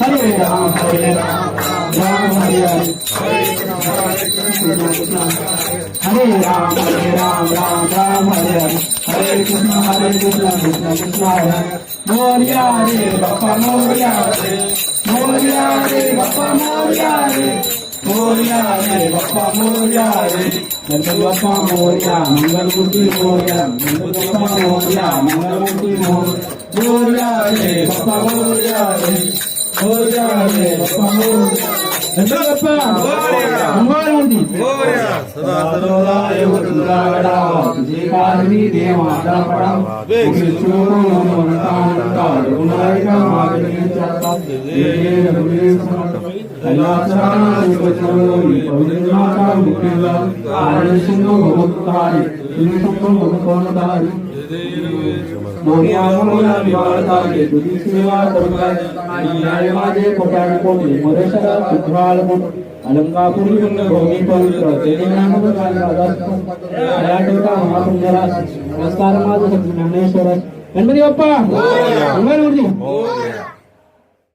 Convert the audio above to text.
हरे राम राम हरे हरे हरे राम राम हरे हरे हरे कृष्ण कृष्ण कृष्ण हरे मोरया रे बाप्पा मोरया रे मोरया रे बाप्पा मोरया रे मोरया रे बाप्पा मोरया रे गणपती बाप्पा मोरया मंगलमूर्ती मोरया गणपती बाप्पा मोरया मंगलमूर्ती मोरया रे बाप्पा मोरया रे मोरया रे बाप्पा मोरया गणपती बाप्पा मंगलमूर्ती मोरया सदा सर्वदा एवढा तुझे कारणी देवाचा पडा अलंकापुरी भूमी पवित्र नमस्कार माझं ज्ञानेश्वर गणपती बाप्पा मंगलमूर्ती